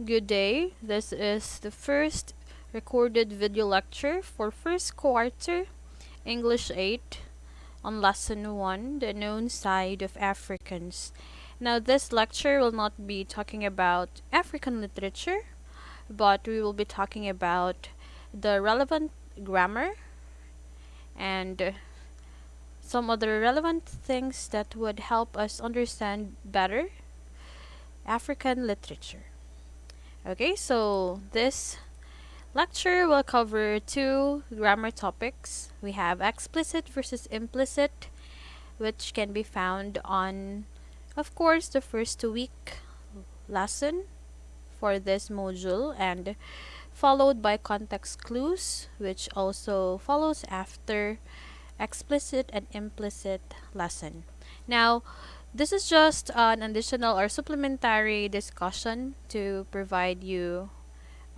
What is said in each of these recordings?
Good day. This is the first recorded video lecture for first quarter English 8 on lesson 1, the known side of Africans. Now this lecture will not be talking about African literature, but we will be talking about the relevant grammar and some other relevant things that would help us understand better African literature. Okay, so this lecture will cover two grammar topics. We have explicit versus implicit, which can be found on, of course, the first week lesson for this module, and followed by context clues, which also follows after explicit and implicit lesson. Now, this is just an additional or supplementary discussion to provide you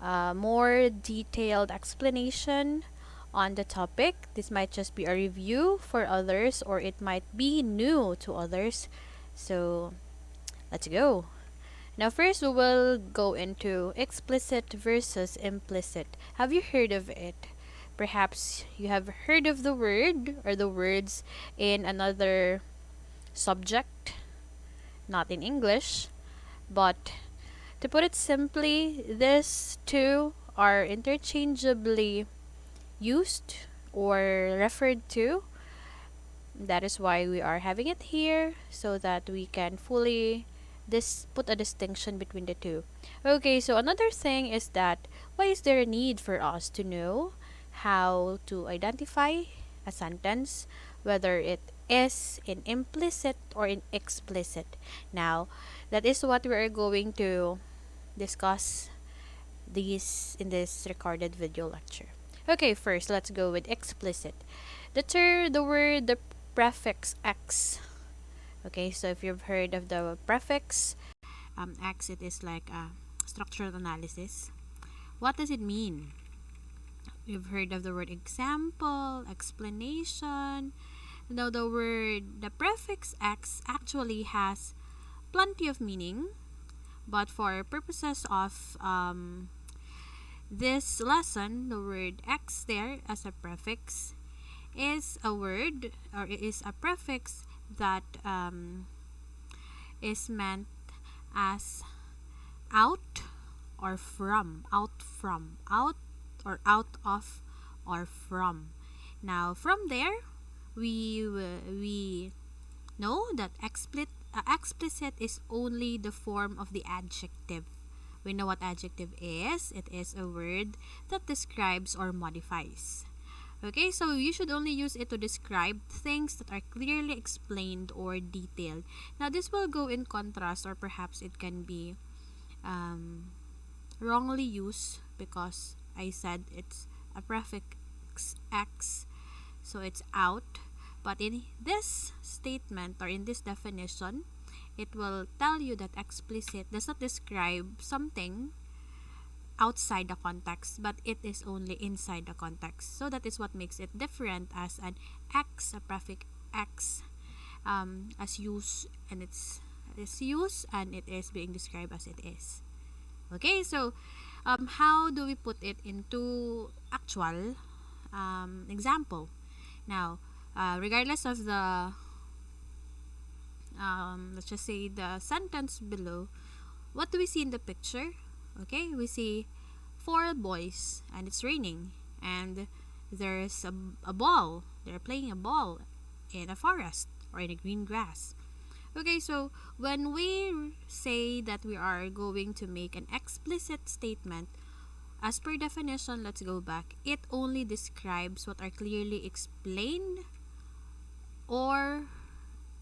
more detailed explanation on the topic. This might just be a review for others, or it might be new to others. So, let's go. Now, first, we will go into explicit versus implicit. Have you heard of it? Perhaps you have heard of the word or the words in another subject, not in English, but to put it simply, these two are interchangeably used or referred to. That is why we are having it here, so that we can fully put a distinction between the two. Okay, so another thing is that why is there a need for us to know how to identify a sentence, whether it is in implicit or in explicit? Now, that is what we are going to discuss these in this recorded video lecture. Okay, first let's go with explicit. The word, the prefix x. Okay, so if you've heard of the prefix x, it is like a structural analysis. What does it mean? You've heard of the word example, explanation. Now the prefix x actually has plenty of meaning, but for purposes of this lesson, the word x there as a prefix is a word, or it is a prefix that is meant as out or from, out or out of or from. Now from there, we know that explicit is only the form of the adjective. We know what adjective is. It is a word that describes or modifies. Okay, so you should only use it to describe things that are clearly explained or detailed. Now, this will go in contrast, or perhaps it can be wrongly used, because I said it's a prefix x, so it's out. But in this statement or in this definition, it will tell you that explicit does not describe something outside the context, but it is only inside the context. So that is what makes it different as an x, a prefix x, as use, and it's used and it is being described as it is. Okay, so how do we put it into actual example? Now, regardless of the let's just say the sentence below, what do we see in the picture? Okay, we see 4 boys and it's raining, and there's a ball. They're playing a ball in a forest or in a green grass. Okay, so when we say that we are going to make an explicit statement, as per definition, let's go back, it only describes what are clearly explained or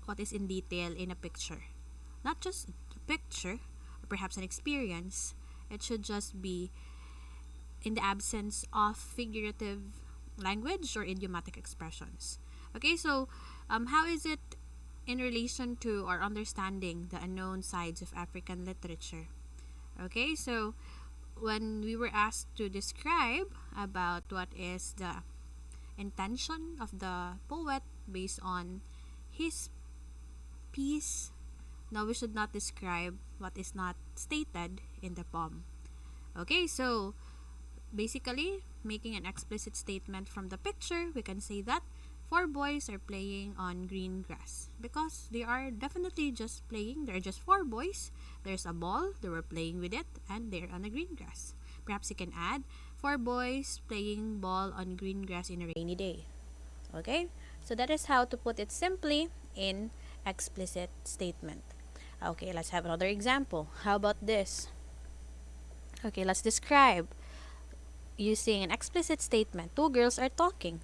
what is in detail in a picture. Not just a picture, or perhaps an experience. It should just be in the absence of figurative language or idiomatic expressions. Okay, so how is it in relation to our understanding the unknown sides of African literature? Okay, so when we were asked to describe about what is the intention of the poet based on his piece Now, we should not describe what is not stated in the poem. Okay, so basically, making an explicit statement from the picture, we can say that four boys are playing on green grass because they are definitely just playing. They're just four boys. There's a ball, they were playing with it, and they're on a green grass. Perhaps you can add four boys playing ball on green grass in a rainy day. Okay, so that is how to put it simply in explicit statement. Okay, let's have another example. How about this? Okay, let's describe using an explicit statement. Two girls are talking.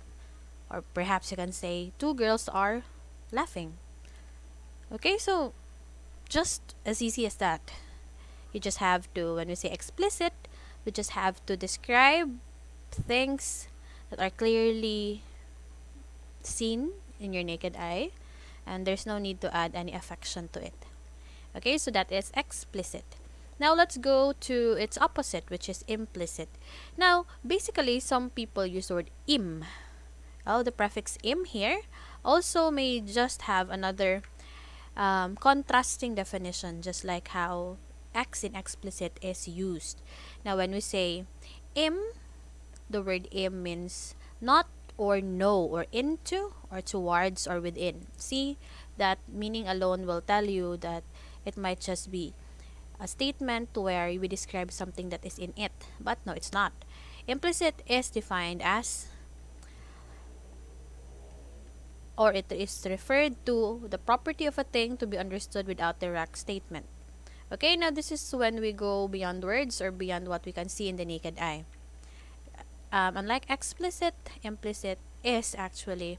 Or perhaps you can say two girls are laughing. Okay, so just as easy as that. You just have to, when we say explicit, we just have to describe things that are clearly seen in your naked eye, and there's no need to add any affection to it. Okay, so that is explicit. Now let's go to its opposite, which is implicit. Now, basically, some people use the word im. Oh, the prefix im here also may just have another contrasting definition, just like how x in explicit is used. Now, when we say im, the word im means not or no or into or towards or within. See, that meaning alone will tell you that it might just be a statement where we describe something that is in it, but no, it's not. Implicit is defined as, or it is referred to the property of a thing to be understood without direct statement. Okay, now this is when we go beyond words or beyond what we can see in the naked eye. Unlike explicit, implicit is actually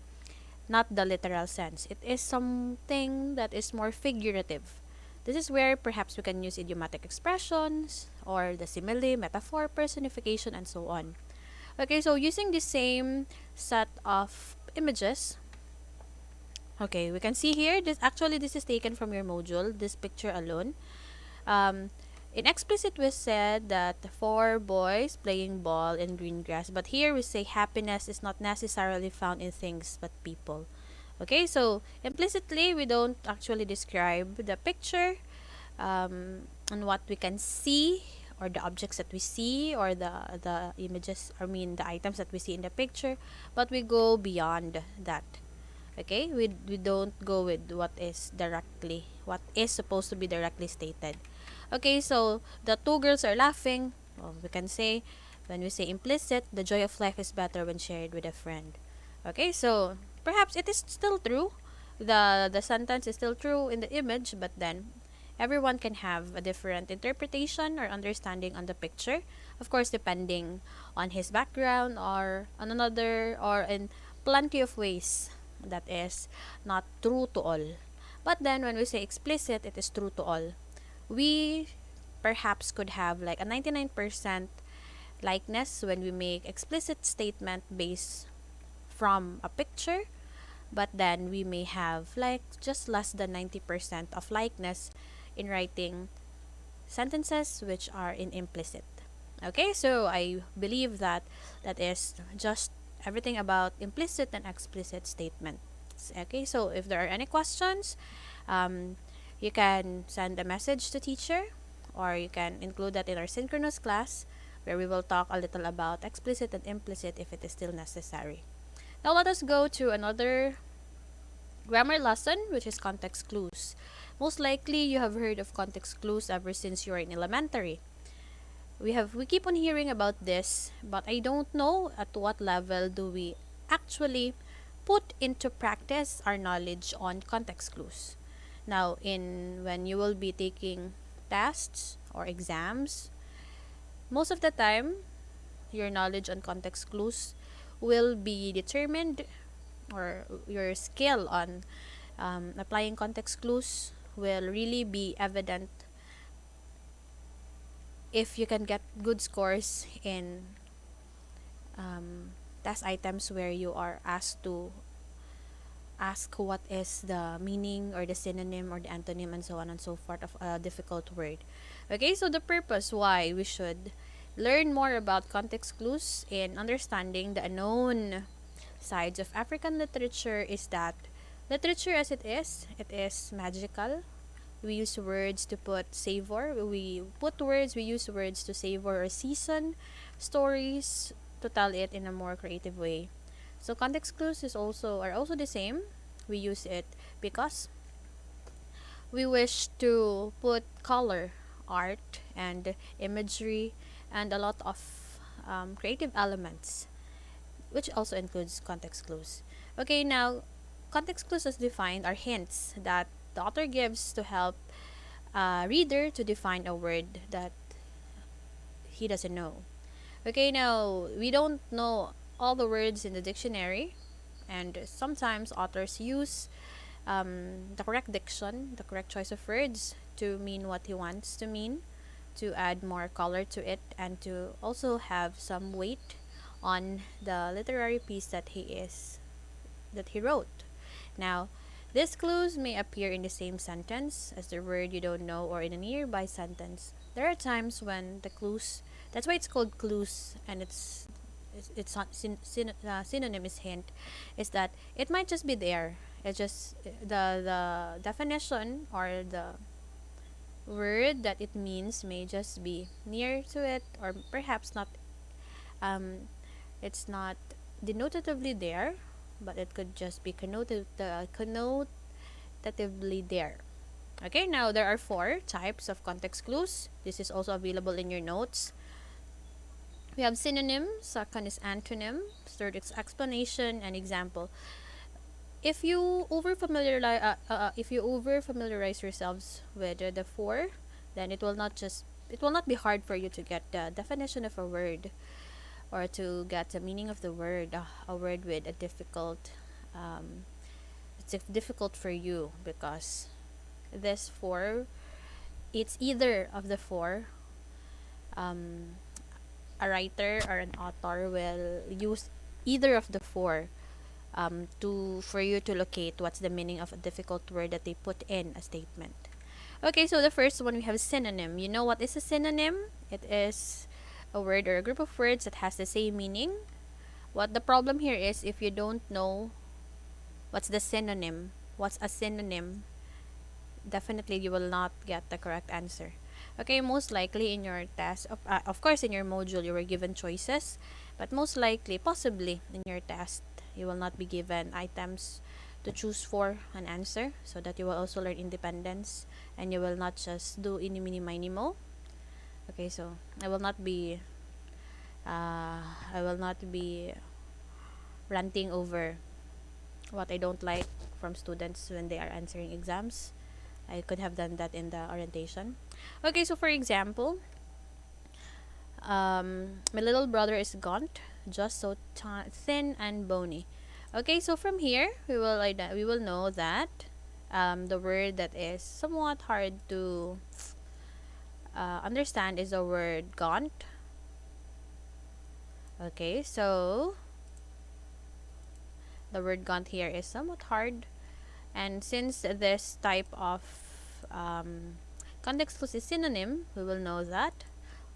not the literal sense. It is something that is more figurative. This is where perhaps we can use idiomatic expressions or the simile, metaphor, personification, and so on. Okay, so using the same set of images, okay, we can see here, this is taken from your module, this picture alone. In explicit, we said that four boys playing ball in green grass, but here we say happiness is not necessarily found in things but people. Okay, so implicitly, we don't actually describe the picture and what we can see, or the objects that we see, or the images, the items that we see in the picture, but we go beyond that. Okay, we don't go with what is supposed to be directly stated. Okay, so the two girls are laughing. Well, we can say, when we say implicit, the joy of life is better when shared with a friend. Okay, so perhaps it is still true. The sentence is still true in the image, but then everyone can have a different interpretation or understanding on the picture. Of course, depending on his background or on another, or in plenty of ways that is not true to all. But then when we say explicit, it is true to all. We perhaps could have like a 99% likeness when we make explicit statement based from a picture, but then we may have like just less than 90% of likeness in writing sentences which are in implicit. Okay, so I believe that that is just everything about implicit and explicit statements. Okay, so if there are any questions, you can send a message to teacher, or you can include that in our synchronous class where we will talk a little about explicit and implicit if it is still necessary. Now let us go to another grammar lesson, which is context clues. Most likely you have heard of context clues ever since you are in elementary. We keep on hearing about this, but I don't know at what level do we actually put into practice our knowledge on context clues. Now, when you will be taking tests or exams, most of the time your knowledge on context clues will be determined, or your skill on applying context clues will really be evident if you can get good scores in test items where you are asked to ask what is the meaning or the synonym or the antonym and so on and so forth of a difficult word. Okay, so the purpose why we should learn more about context clues in understanding the unknown sides of African literature is that literature as it is magical, We use words to put savor. We use words to savor or season stories to tell it in a more creative way. So context clues are also the same. We use it because we wish to put color, art, and imagery, and a lot of creative elements, which also includes context clues. Okay, now context clues as defined are hints that the author gives to help a reader to define a word that he doesn't know. Okay, now we don't know all the words in the dictionary, and sometimes authors use the correct diction, the correct choice of words to mean what he wants to mean, to add more color to it, and to also have some weight on the literary piece that he wrote. Now, these clues may appear in the same sentence as the word you don't know or in a nearby sentence. There are times when the clues, that's why it's called clues, and it's not synonym is hint, is that it might just be there. It's just the definition or the word that it means may just be near to it, or perhaps not. Um, it's not denotatively there, but it could just be connotatively there. Okay, now there are four types of context clues. This is also available in your notes. We have synonym, second is antonym, third is explanation and example. If you over familiarize yourselves with the four, then it will not be hard for you to get the definition of a word or to get the meaning of the word. A word with a difficult it's difficult for you because this four, it's either of the four. um, a writer or an author will use either of the four to for you to locate what's the meaning of a difficult word that they put in a statement. Okay, so the first one we have synonym. You know what is a synonym? It is a word or a group of words that has the same meaning. What the problem here is, if you don't know what's the synonym, what's a synonym, definitely you will not get the correct answer. Okay, most likely in your test, of course, in your module, you were given choices, but most likely, possibly, in your test, you will not be given items to choose for an answer, so that you will also learn independence and you will not just do ini, mini, miny, mo. Okay, so I will not be ranting over what I don't like from students when they are answering exams. I could have done that in the orientation. Okay, so for example, my little brother is gaunt, just so thin and bony. Okay, so from here we will know that the word that is somewhat hard to understand is the word gaunt. Okay, so the word gaunt here is somewhat hard, and since this type of context clues is synonym, we will know that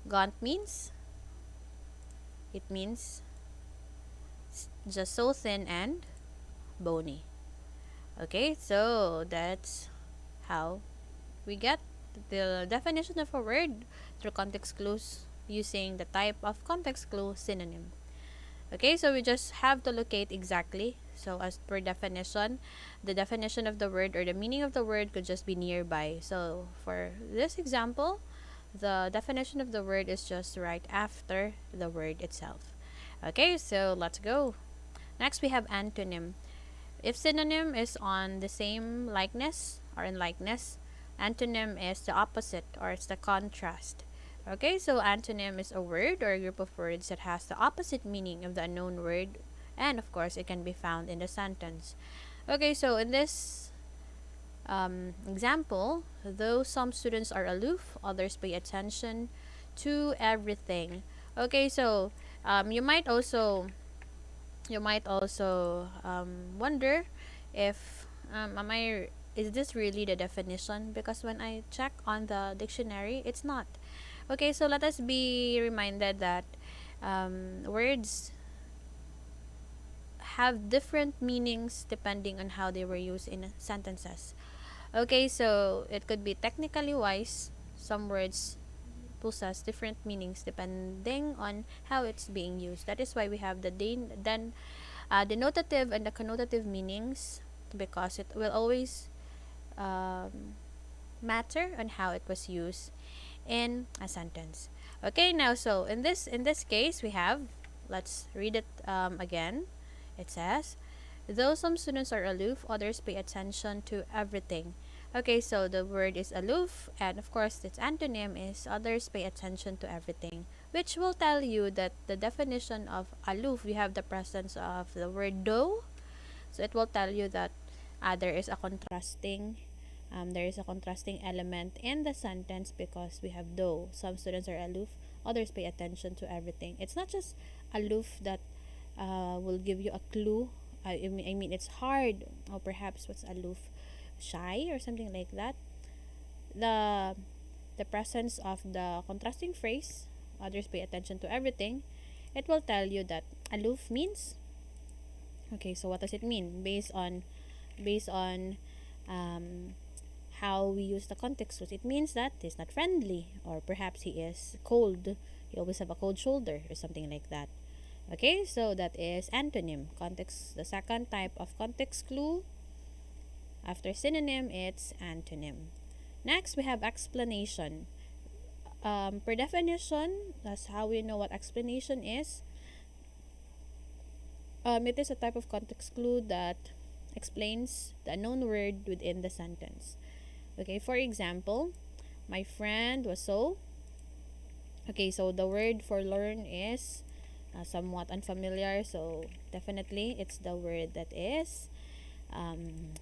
gaunt means just so thin and bony. Okay, so that's how we get the definition of a word through context clues using the type of context clue synonym. Okay, so we just have to locate exactly. So as per definition, the definition of the word or the meaning of the word could just be nearby. So for this example, the definition of the word is just right after the word itself. Okay, so let's go. Next, we have antonym. If synonym is on the same likeness or in likeness, antonym is the opposite or it's the contrast. Okay, so antonym is a word or a group of words that has the opposite meaning of the unknown word, and of course, it can be found in the sentence. Okay, so in this example, though some students are aloof, others pay attention to everything. Okay, so you might also wonder if am I is this really the definition, because when I check on the dictionary, it's not. Okay, so let us be reminded that words have different meanings depending on how they were used in sentences. Okay, so it could be technically wise. Some words possess different meanings depending on how it's being used. That is why we have the denotative and the connotative meanings, because it will always um, matter on how it was used in a sentence. Okay, now so in this case we have, let's read it again. It says, though some students are aloof, others pay attention to everything. Okay, so the word is aloof, and of course its antonym is others pay attention to everything, which will tell you that the definition of aloof, we have the presence of the word though. So it will tell you that there is a contrasting element in the sentence, because we have though some students are aloof, others pay attention to everything. It's not just aloof that will give you a clue. I mean, it's hard, or perhaps what's aloof, shy or something like that. The the presence of the contrasting phrase, others pay attention to everything, it will tell you that aloof means, okay, so what does it mean based on um, how we use the context clues? It means that he's not friendly, or perhaps he is cold. He always have a cold shoulder or something like that. Okay, so that is antonym. Context, the second type of context clue after synonym, it's antonym. Next, we have explanation. Per definition, that's how we know what explanation is. It is a type of context clue that explains the unknown word within the sentence. Okay, for example, my friend was so. Okay, so the word for learn is somewhat unfamiliar, so definitely it's the word that is um,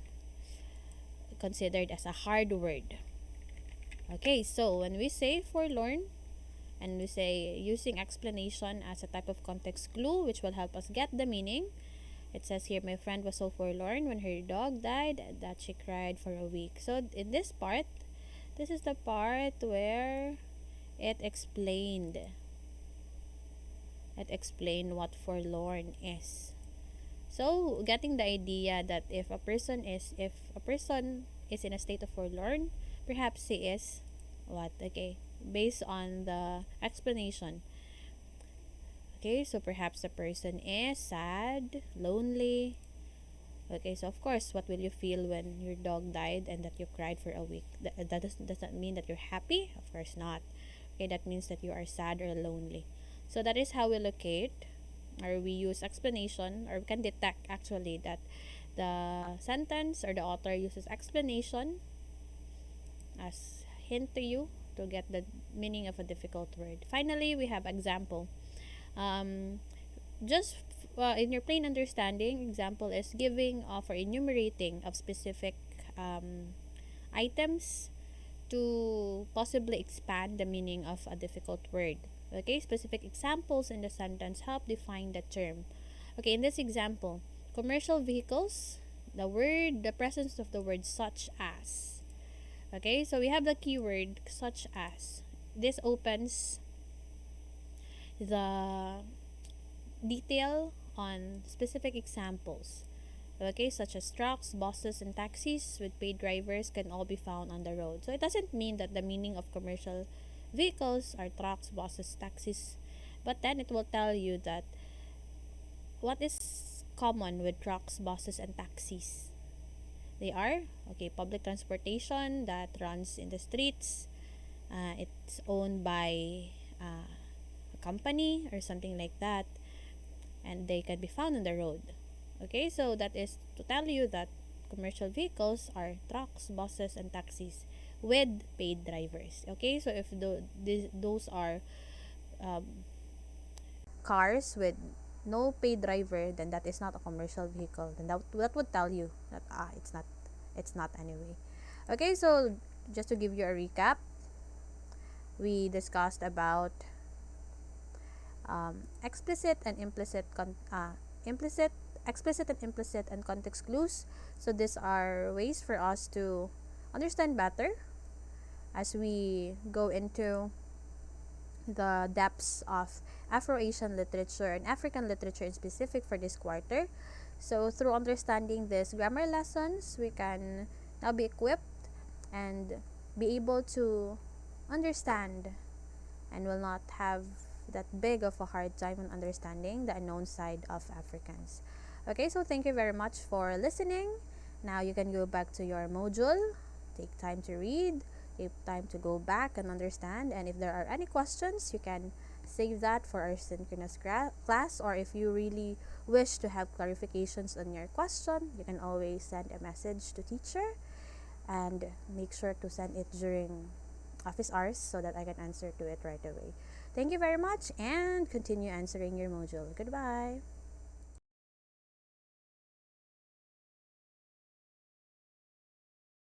considered as a hard word. Okay, so when we say forlorn, and we say using explanation as a type of context clue which will help us get the meaning, it says here, my friend was so forlorn when her dog died that she cried for a week. So in this part, this is the part where it explained what forlorn is. So getting the idea that if a person is in a state of forlorn, perhaps he is what? Okay, based on the explanation. Okay, so perhaps the person is sad, lonely. Okay, so of course, what will you feel when your dog died and that you cried for a week? Does that mean that you're happy? Of course not. Okay, that means that you are sad or lonely. So that is how we locate, or we use explanation, or we can detect actually that the sentence or the author uses explanation as hint to you to get the meaning of a difficult word. Finally, we have example. Um, just in your plain understanding, example is giving or enumerating of specific items to possibly expand the meaning of a difficult word. Okay, specific examples in the sentence help define the term. Okay, in this example, commercial vehicles, the presence of the word such as. Okay, so we have the keyword such as. This opens the detail on specific examples. Okay, such as trucks, buses, and taxis with paid drivers can all be found on the road. So it doesn't mean that the meaning of commercial vehicles are trucks, buses, taxis, but then it will tell you that what is common with trucks, buses, and taxis. They are, okay, public transportation that runs in the streets. It's owned by a company or something like that, and they can be found on the road. Okay, so that is to tell you that commercial vehicles are trucks, buses, and taxis with paid drivers. Okay, so if those are um, cars with no paid driver, then that is not a commercial vehicle. Then that would tell you that it's not anyway. Okay, so just to give you a recap, we discussed about explicit and implicit, explicit and implicit, and context clues. So these are ways for us to understand better as we go into the depths of Afro-Asian literature and African literature in specific for this quarter. So through understanding these grammar lessons, we can now be equipped and be able to understand and will not have that big of a hard time on understanding the unknown side of Africans. Okay, so thank you very much for listening. Now you can go back to your module, take time to read, take time to go back and understand. And if there are any questions, you can save that for our synchronous class. Or if you really wish to have clarifications on your question, you can always send a message to teacher, and make sure to send it during office hours so that I can answer to it right away. Thank you very much and continue answering your module. Goodbye.